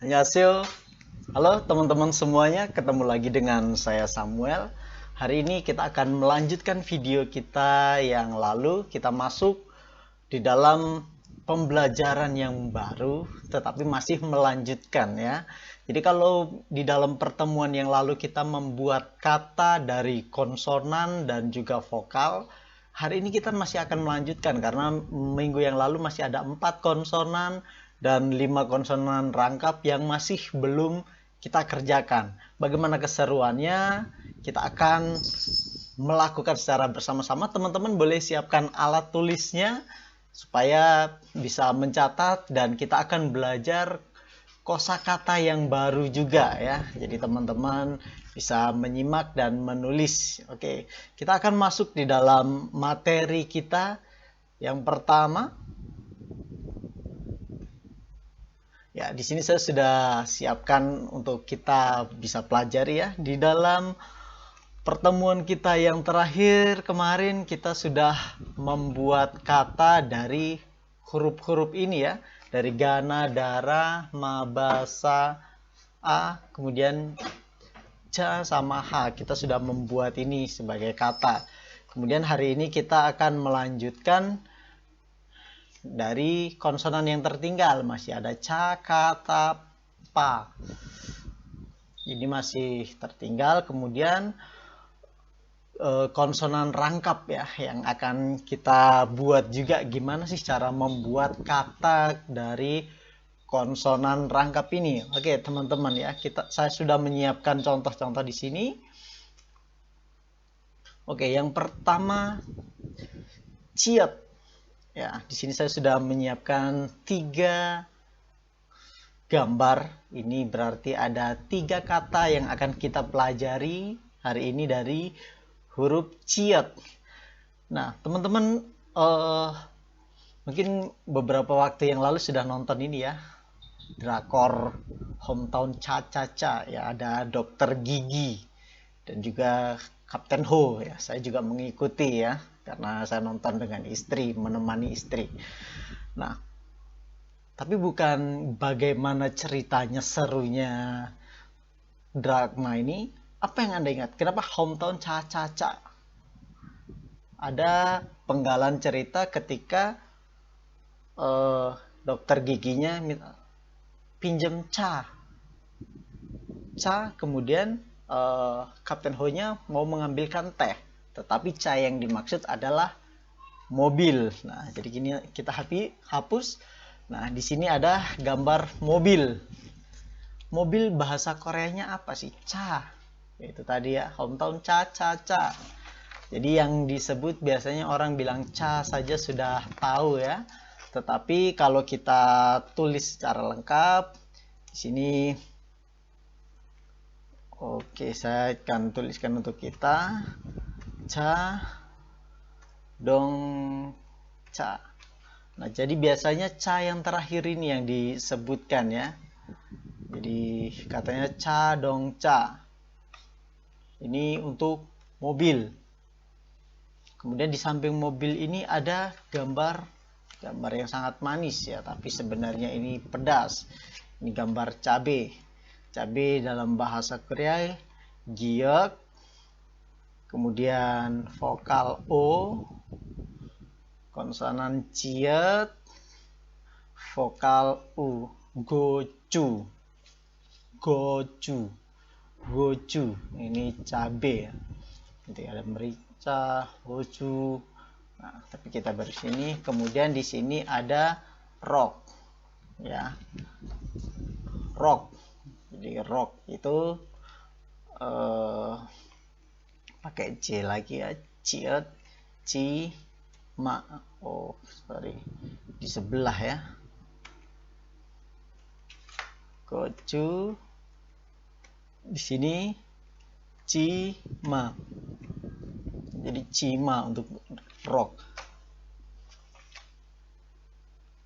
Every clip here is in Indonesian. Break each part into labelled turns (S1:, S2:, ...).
S1: Annyeonghaseyo. Halo teman-teman semuanya, ketemu lagi dengan saya Samuel. Hari ini kita akan melanjutkan video kita yang lalu. Kita masuk di dalam pembelajaran yang baru, tetapi masih melanjutkan ya. Jadi kalau di dalam pertemuan yang lalu kita membuat kata dari konsonan dan juga vokal, hari ini kita masih akan melanjutkan karena minggu yang lalu masih ada 4 konsonan dan 5 konsonan rangkap yang masih belum kita kerjakan. Bagaimana keseruannya? Kita akan melakukan secara bersama-sama. Teman-teman boleh siapkan alat tulisnya supaya bisa mencatat, dan kita akan belajar kosakata yang baru juga ya. Jadi teman-teman bisa menyimak dan menulis. Oke, kita akan masuk di dalam materi kita. Yang pertama, ya, di sini saya sudah siapkan untuk kita bisa pelajari ya. Di dalam pertemuan kita yang terakhir kemarin, kita sudah membuat kata dari huruf-huruf ini ya. Dari Gana, Dara, Mabasa, A, kemudian Ja sama H. Kita sudah membuat ini sebagai kata. Kemudian hari ini kita akan melanjutkan dari konsonan yang tertinggal. Masih ada ca, kata, pa. Ini masih tertinggal. Kemudian konsonan rangkap ya, yang akan kita buat juga. Gimana sih cara membuat kata dari konsonan rangkap ini? Oke teman-teman ya, saya sudah menyiapkan contoh-contoh di sini. Oke, yang pertama ciet. Ya, di sini saya sudah menyiapkan 3 gambar. Ini berarti ada 3 kata yang akan kita pelajari hari ini dari huruf ciet. Nah, teman-teman mungkin beberapa waktu yang lalu sudah nonton ini ya, drakor Hometown Cha-Cha-Cha ya, ada Dokter Gigi dan juga Kapten Ho ya. Saya juga mengikuti ya, karena saya nonton dengan istri, menemani istri. Nah, tapi bukan bagaimana ceritanya serunya drama ini. Apa yang Anda ingat? Kenapa Hometown Cha-Cha-Cha? Ada penggalan cerita ketika dokter giginya pinjam ca, kemudian Kapten Ho-nya mau mengambilkan teh, tetapi ca yang dimaksud adalah mobil. Nah, jadi gini kita hapus. Nah, di sini ada gambar mobil. Mobil bahasa Koreanya apa sih? Cha. Itu tadi ya, hometown cha cha cha. Jadi yang disebut biasanya orang bilang ca saja sudah tahu ya. Tetapi kalau kita tulis secara lengkap di sini, oke, saya akan tuliskan untuk kita ca dong ca. Nah, jadi biasanya ca yang terakhir ini yang disebutkan ya. Jadi katanya ca dong ca. Ini untuk mobil. Kemudian di samping mobil ini ada gambar yang sangat manis ya, tapi sebenarnya ini pedas. Ini gambar cabe. Cabe dalam bahasa Korea giok. Kemudian vokal o, konsonan ciet, vokal u, gocu, gocu, gocu. Ini cabe ya. Nanti ada merica, gocu. Nah, tapi kita baru sini. Kemudian di sini ada rock, ya, rock. Jadi rock itu pakai c lagi ya, ciet, ci, ma. Oh, sorry, di sebelah ya. Gocu. Di sini cima. Jadi cima untuk rock.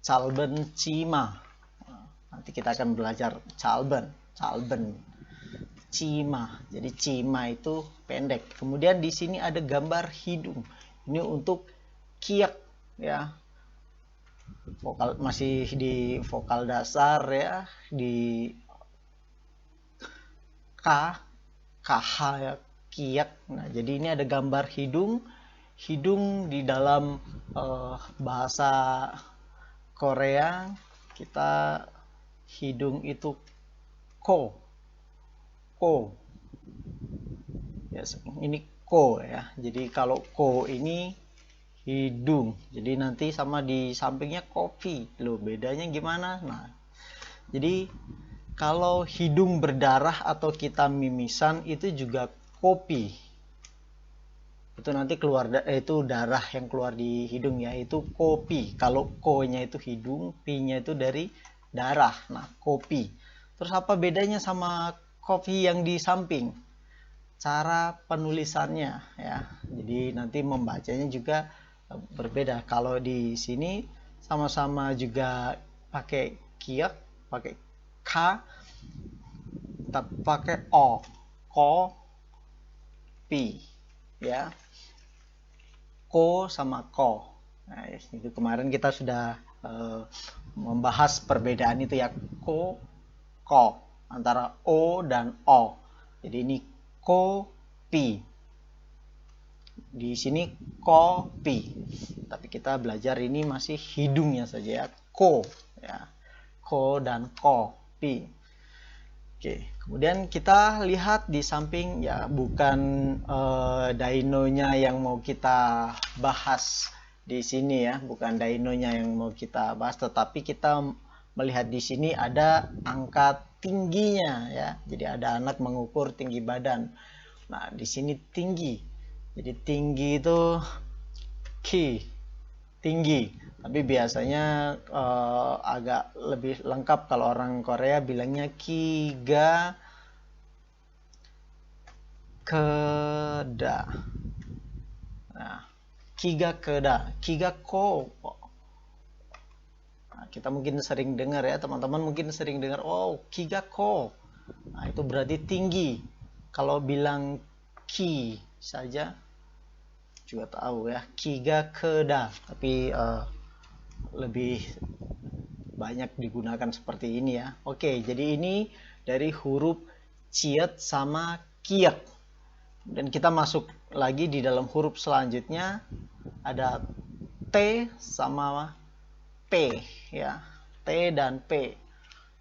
S1: Calben cima. Nanti kita akan belajar calben, cima. Jadi cima itu pendek. Kemudian di sini ada gambar hidung. Ini untuk kiek ya. Vokal masih di vokal dasar ya, di KH ya, kiak. Nah, jadi ini ada gambar hidung. Hidung di dalam bahasa Korea kita hidung itu ko. Ko. Yes, ini ko ya. Jadi kalau ko ini hidung. Jadi nanti sama di sampingnya kopi. Loh, bedanya gimana? Nah, jadi kalau hidung berdarah atau kita mimisan itu juga kopi. Itu nanti keluar itu darah yang keluar di hidung ya, itu kopi. Kalau ko-nya itu hidung, pi-nya itu dari darah. Nah, kopi. Terus apa bedanya sama kopi yang di samping? Cara penulisannya ya. Jadi nanti membacanya juga berbeda. Kalau di sini sama-sama juga pakai kiak, pakai k, tapi pakai o, ko, pi, ya, ko sama ko. Nah, itu kemarin kita sudah membahas perbedaan itu ya, ko, antara o dan o. Jadi ini kopi. Di sini kopi. Tapi kita belajar ini masih hidungnya saja ya. Ko ya. Ko dan kopi. Oke, kemudian kita lihat di samping ya, bukan dainonya yang mau kita bahas di sini ya, bukan dainonya yang mau kita bahas, tetapi kita melihat di sini ada angka tingginya ya. Jadi ada anak mengukur tinggi badan. Nah, di sini tinggi. Jadi tinggi itu ki, tinggi. Tapi biasanya agak lebih lengkap kalau orang Korea bilangnya kiga keda. Nah, kiga keda, kiga ko. Nah, kita mungkin sering dengar ya, teman-teman mungkin sering dengar, oh kiga ko. Nah, itu berarti tinggi. Kalau bilang ki saja juga tahu ya, kiga keda, tapi lebih banyak digunakan seperti ini ya. Oke, jadi ini dari huruf ciet sama kiet. Dan kita masuk lagi di dalam huruf selanjutnya, ada T sama P ya. T dan P.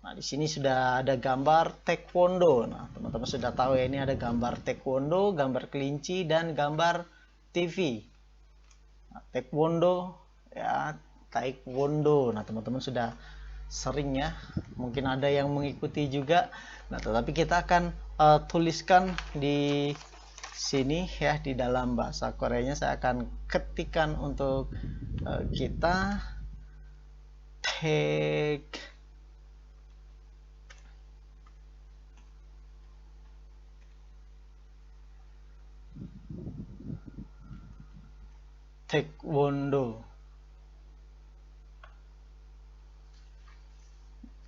S1: Nah, di sini sudah ada gambar taekwondo. Nah, teman-teman sudah tahu ya, ini ada gambar taekwondo, gambar kelinci, dan gambar TV. Nah, taekwondo ya, taekwondo. Nah, teman-teman sudah sering ya, mungkin ada yang mengikuti juga. Nah, tetapi kita akan tuliskan di sini ya, di dalam bahasa Koreanya saya akan ketikkan untuk kita taekwondo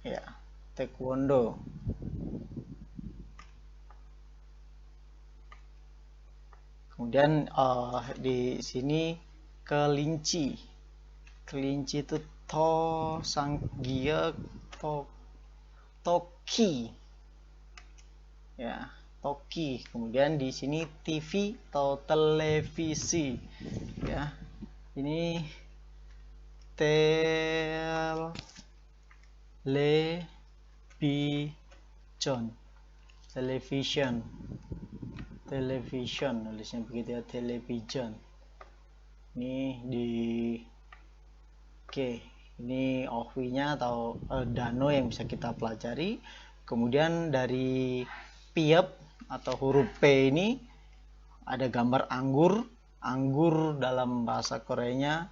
S1: ya, taekwondo. Kemudian di sini kelinci. Kelinci itu to sanggia toki. Ya, toki. Kemudian di sini TV atau televisi. Ya. Ini television. Television nulisnya begitu ya, television. Ini di oke, ini OV-nya atau dano yang bisa kita pelajari. Kemudian dari piep atau huruf P ini ada gambar anggur. Anggur dalam bahasa Koreanya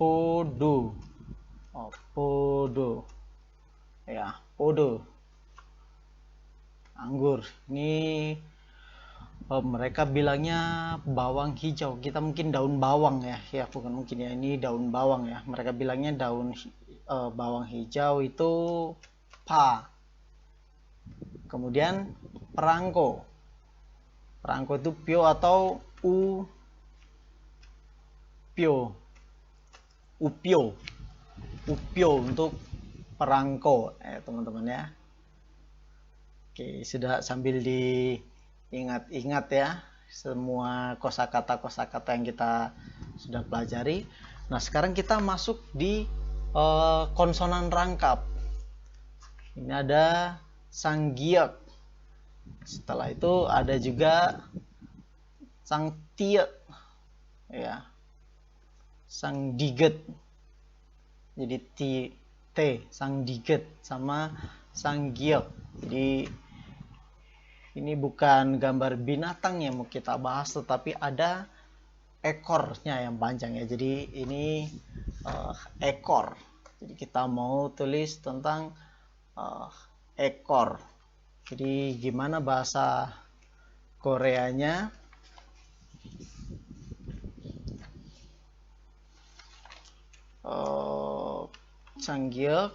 S1: podo. Oh, podo. Ya, podo. Anggur. Ini mereka bilangnya bawang hijau. Kita mungkin daun bawang ya. Ya, bukan mungkin ya. Ini daun bawang ya. Mereka bilangnya daun bawang hijau itu pa. Kemudian perangko. Perangko itu pio atau pio. Upio. Upio untuk perangko. Teman-teman ya. Oke, sudah sambil diingat-ingat ya semua kosakata-kosakata yang kita sudah pelajari. Nah, sekarang kita masuk di konsonan rangkap. Ini ada sang giok. Setelah itu ada juga sang tiet, ya, sang diget. Jadi t, sang diget sama sang giok. Jadi ini bukan gambar binatang yang mau kita bahas, tetapi ada ekornya yang panjang ya. Jadi ini ekor. Jadi kita mau tulis tentang ekor. Jadi gimana bahasa Koreanya? Changgyuk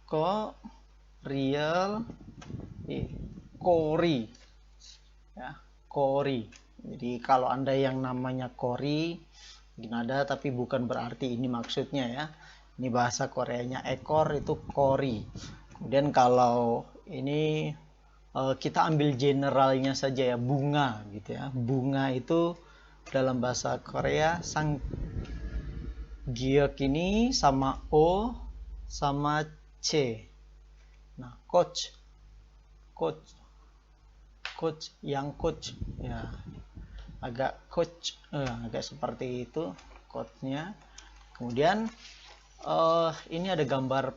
S1: ko real kori ya, kori. Jadi kalau Anda yang namanya kori mungkin ada, tapi bukan berarti ini maksudnya ya. Ini bahasa Koreanya ekor itu kori. Kemudian kalau ini kita ambil generalnya saja ya, bunga gitu ya. Bunga itu dalam bahasa Korea sang giok ini sama o sama c. Nah, coach yang coach ya, agak coach agak seperti itu coachnya. Kemudian ini ada gambar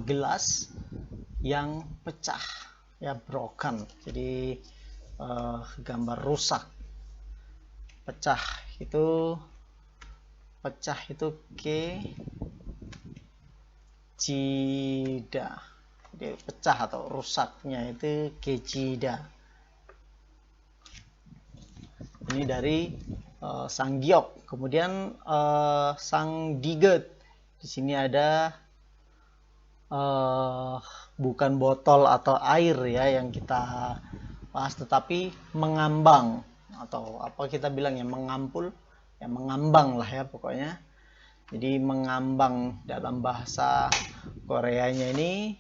S1: gelas yang pecah ya, broken. Jadi gambar rusak, pecah itu kejida. Jadi pecah atau rusaknya itu kejida. Ini dari sang giok. Kemudian sang diget. Di sini ada bukan botol atau air ya yang kita bahas, tetapi mengambang atau apa kita bilang ya, mengampul ya, mengambang lah ya pokoknya. Jadi mengambang dalam bahasa Koreanya ini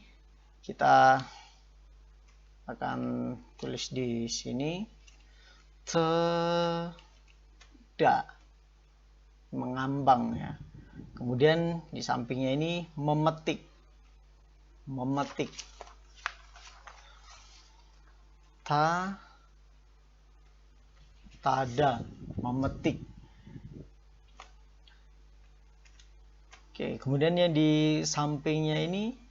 S1: kita akan tulis di sini teda, mengambang ya. Kemudian di sampingnya ini memetik tada, memetik. Oke, kemudian yang di sampingnya ini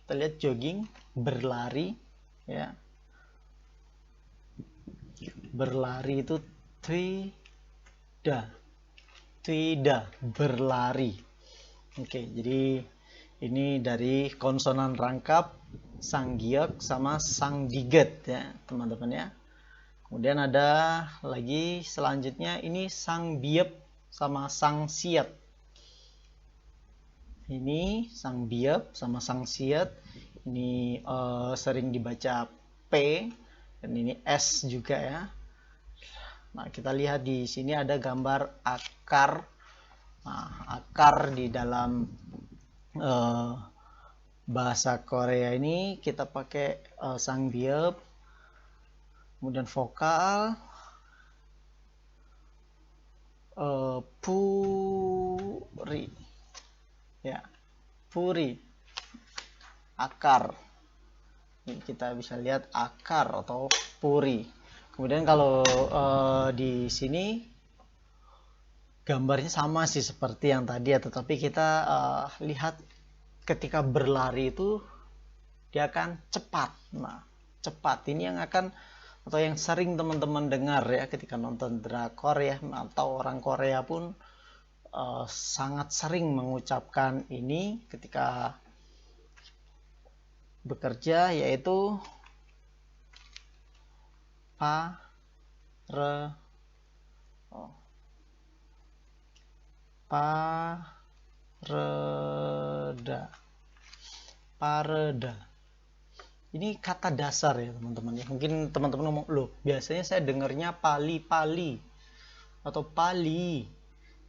S1: kita lihat jogging, berlari ya. Berlari itu twida, berlari. Oke, jadi ini dari konsonan rangkap sang giok sama sang diget ya teman-teman ya. Kemudian ada lagi selanjutnya ini sang biep sama sang siet. Ini sang biep sama sang siet. Ini sering dibaca P dan ini S juga ya. Nah, kita lihat di sini ada gambar akar. Nah, akar di dalam bahasa Korea ini kita pakai sang biep, kemudian vokal puri ya, puri, akar. Ini kita bisa lihat akar atau puri. Kemudian kalau di sini gambarnya sama sih seperti yang tadi ya, tetapi kita lihat ketika berlari itu dia akan cepat. Nah, cepat ini yang akan atau yang sering teman-teman dengar ya ketika nonton drakor ya, atau orang Korea pun sangat sering mengucapkan ini ketika bekerja, yaitu pareda. Ini kata dasar ya teman-teman ya. Mungkin teman-teman ngomong, loh biasanya saya dengarnya pali-pali atau pali.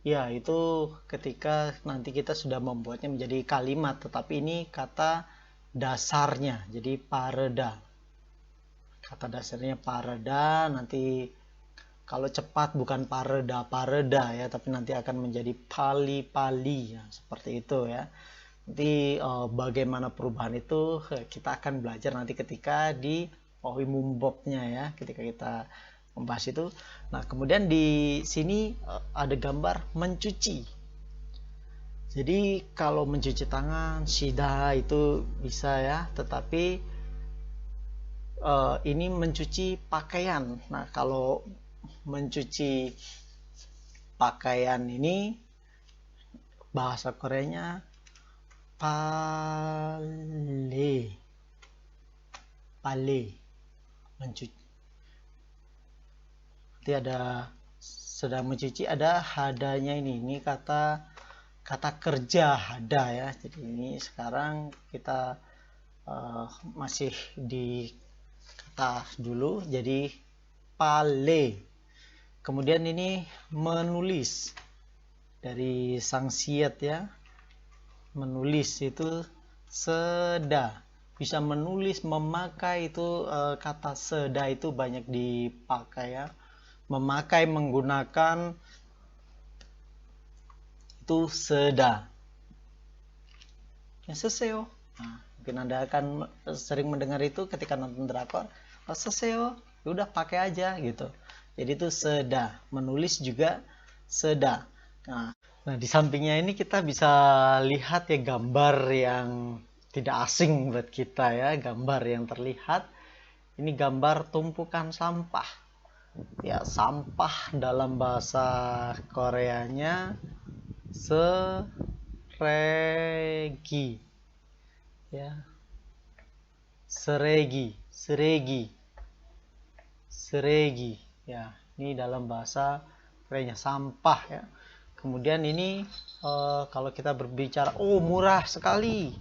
S1: Ya, itu ketika nanti kita sudah membuatnya menjadi kalimat, tetapi ini kata dasarnya. Jadi pareda. Kata dasarnya pareda, nanti kalau cepat bukan pareda ya, tapi nanti akan menjadi pali-pali ya, seperti itu ya. Nanti bagaimana perubahan itu kita akan belajar nanti ketika di Owi Mumbobnya ya, ketika kita membahas itu. Nah, kemudian di sini ada gambar mencuci. Jadi kalau mencuci tangan, shida itu bisa ya, tetapi ini mencuci pakaian. Nah, kalau mencuci pakaian ini bahasa Koreanya pale, pale, mencuci. Nanti ada sedang mencuci, ada hadanya ini kata kerja hada ya. Jadi ini sekarang kita masih di kata dulu, jadi pale. Kemudian ini menulis dari sang siat ya, menulis itu seda, bisa menulis, memakai itu kata seda itu banyak dipakai ya, memakai, menggunakan itu seda ya, seseo. Nah, mungkin Anda akan sering mendengar itu ketika nonton drakor, seseo udah pakai aja gitu. Jadi itu seda, menulis juga seda. Nah, di sampingnya ini kita bisa lihat ya gambar yang tidak asing buat kita ya, gambar yang terlihat. Ini gambar tumpukan sampah. Ya, sampah dalam bahasa Koreanya seregi. Ya. Seregi, seregi. Seregi. Ya, ini dalam bahasa Koreanya sampah ya. Kemudian ini kalau kita berbicara, murah sekali.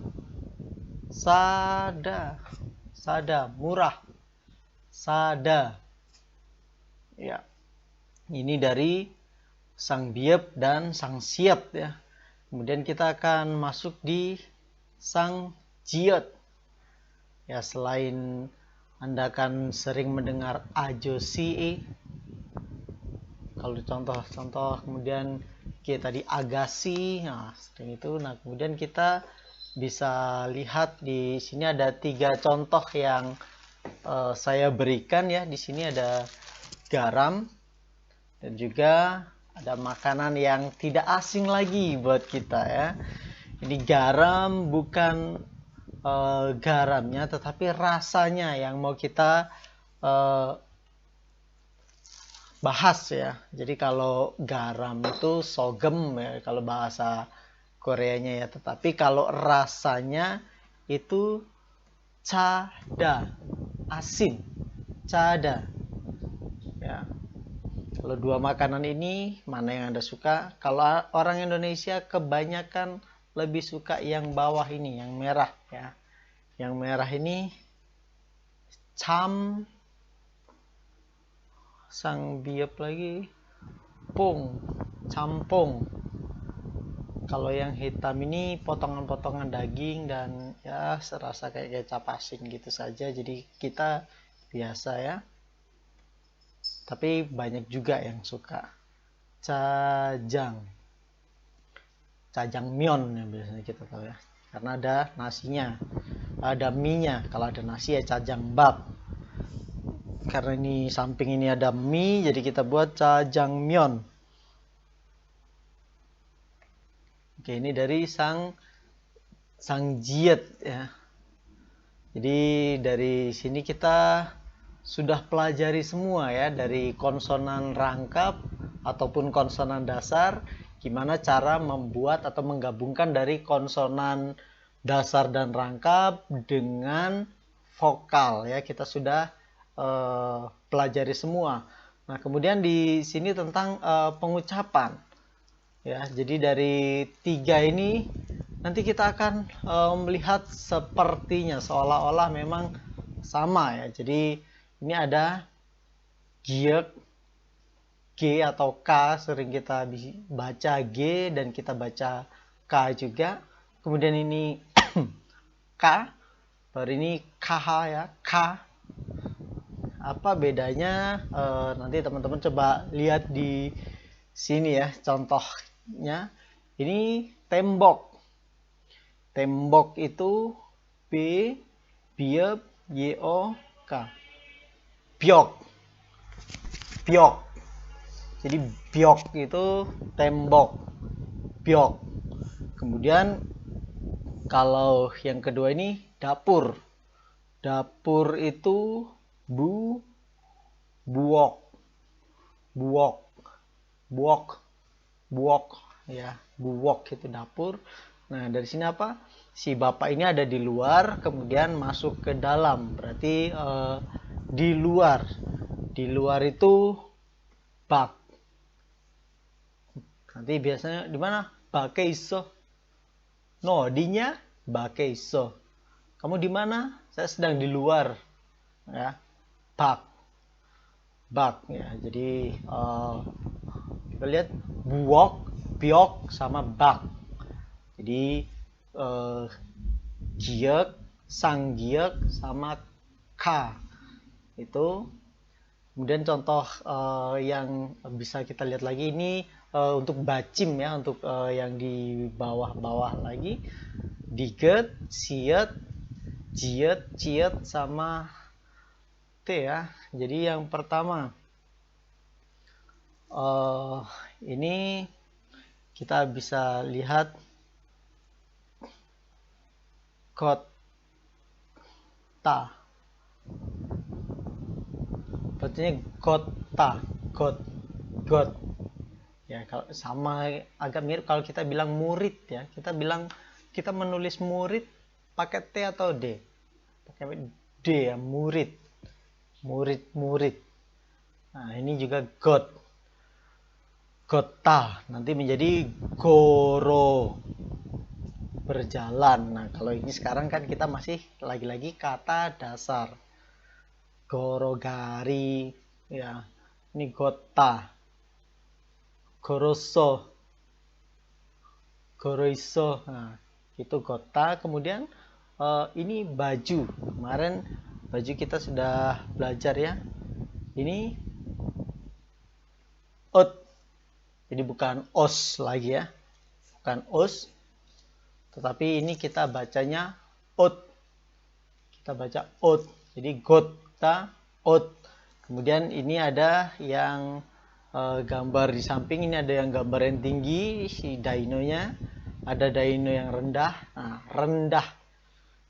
S1: Sada, sada, murah. Sada. Ya. Ini dari sang biep dan sang siat ya. Kemudian kita akan masuk di sang jiot. Ya, selain Anda akan sering mendengar ajosi, kalau contoh-contoh, kemudian kita di agasi, nah sering itu. Nah, kemudian kita bisa lihat di sini ada 3 contoh yang saya berikan ya. Di sini ada garam dan juga ada makanan yang tidak asing lagi buat kita ya. Ini garam bukan garamnya, tetapi rasanya yang mau kita bahas ya. Jadi kalau garam itu sogem ya, kalau bahasa Koreanya ya. Tetapi kalau rasanya itu cada, asin, cada. Ya. Kalau dua makanan ini mana yang Anda suka? Kalau orang Indonesia kebanyakan lebih suka yang bawah ini, yang merah ya. Yang merah ini cam, sang biep lagi pung, campung. Kalau yang hitam ini potongan-potongan daging dan ya serasa kayak kecap asin gitu saja. Jadi kita biasa ya. Tapi banyak juga yang suka cajang, cajang myeon yang biasanya kita tahu ya. Karena ada nasinya, ada mie-nya. Kalau ada nasi ya cajang bab. Karena ini samping ini ada mie, jadi kita buat jajangmyeon. Oke, ini dari sang jiet ya. Jadi dari sini kita sudah pelajari semua ya, dari konsonan rangkap ataupun konsonan dasar, gimana cara membuat atau menggabungkan dari konsonan dasar dan rangkap dengan vokal ya. Kita sudah pelajari semua. Nah, kemudian di sini tentang pengucapan ya. Jadi dari 3 ini nanti kita akan melihat sepertinya seolah-olah memang sama ya. Jadi ini ada giek, G atau K, sering kita baca G dan kita baca K juga. Kemudian ini K, baru ini KH ya, K. Apa bedanya? Nanti teman-teman coba lihat di sini ya contohnya. Ini tembok. Tembok itu B, biep, yo, k. Biok. Biok. Jadi biok itu tembok. Biok. Kemudian kalau yang kedua ini dapur. Dapur itu buok. Buok. Buok. Buok ya, buok itu dapur. Nah, dari sini apa? Si bapak ini ada di luar, kemudian masuk ke dalam. Berarti di luar. Di luar itu bak. Nanti biasanya di mana? Bakeiso. No, dinya bakeiso. Kamu di mana? Saya sedang di luar. Ya. Bak. Bak ya. Jadi kita lihat buok, biok sama bak. Jadi giek, sang giek sama k itu. Kemudian contoh yang bisa kita lihat lagi ini untuk bacim ya, untuk yang di bawah-bawah lagi, diget, siet, jiet, ciet sama t ya. Jadi yang pertama ini kita bisa lihat kota. Berarti kota, got. Ya, kalau sama agak mirip kalau kita bilang murid ya. Kita menulis murid pakai T atau D? Pakai D ya, murid. Murid. Nah, ini juga got. Gota nanti menjadi goro, berjalan. Nah, kalau ini sekarang kan kita masih lagi-lagi kata dasar. Gorogari ya. Ini gota. Goroso. Goroiso. Nah, itu gota. Kemudian ini baju. Kemarin baju kita sudah belajar ya. Ini out. Jadi bukan os lagi ya. Bukan os. Tetapi ini kita bacanya out. Kita baca out. Jadi gota, out. Kemudian ini ada yang gambar di samping. Ini ada yang gambar yang tinggi, si dainonya. Ada daino yang rendah. Nah, rendah.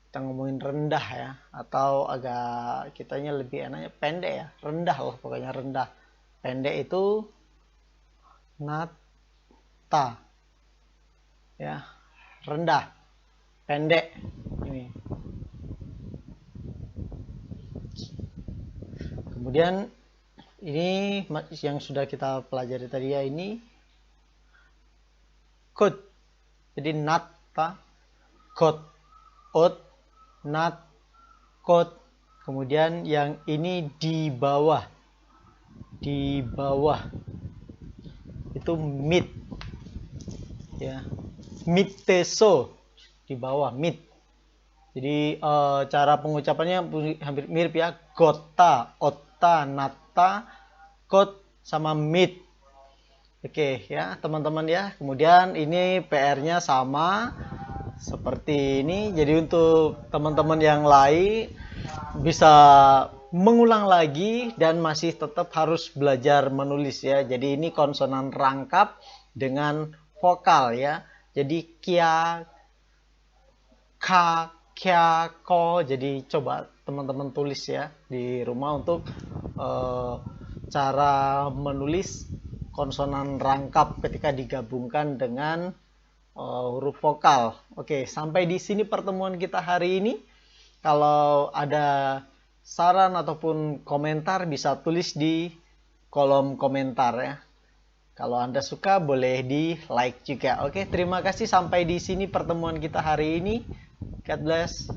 S1: Kita ngomongin rendah ya. Atau agak kitanya lebih enaknya pendek ya. Rendah lah pokoknya rendah. Pendek itu nata ya, rendah, pendek ini. Kemudian ini yang sudah kita pelajari tadi ya, ini kot. Jadi nata, kot, ot, nat, kot. Kemudian yang ini di bawah, itu mid ya, midteso, di bawah, mid. Jadi cara pengucapannya hampir mirip ya, gota, otta, nata, kot sama mid. Oke ya teman-teman ya. Kemudian ini PR-nya sama seperti ini. Jadi untuk teman-teman yang lain bisa mengulang lagi dan masih tetap harus belajar menulis ya. Jadi ini konsonan rangkap dengan vokal ya. Jadi kia, ka, kya, ko. Jadi coba teman-teman tulis ya di rumah untuk cara menulis konsonan rangkap ketika digabungkan dengan huruf vokal. Oke, sampai di sini pertemuan kita hari ini. Kalau ada saran ataupun komentar bisa tulis di kolom komentar ya. Kalau Anda suka boleh di like juga. Oke, terima kasih sampai di sini pertemuan kita hari ini. God bless.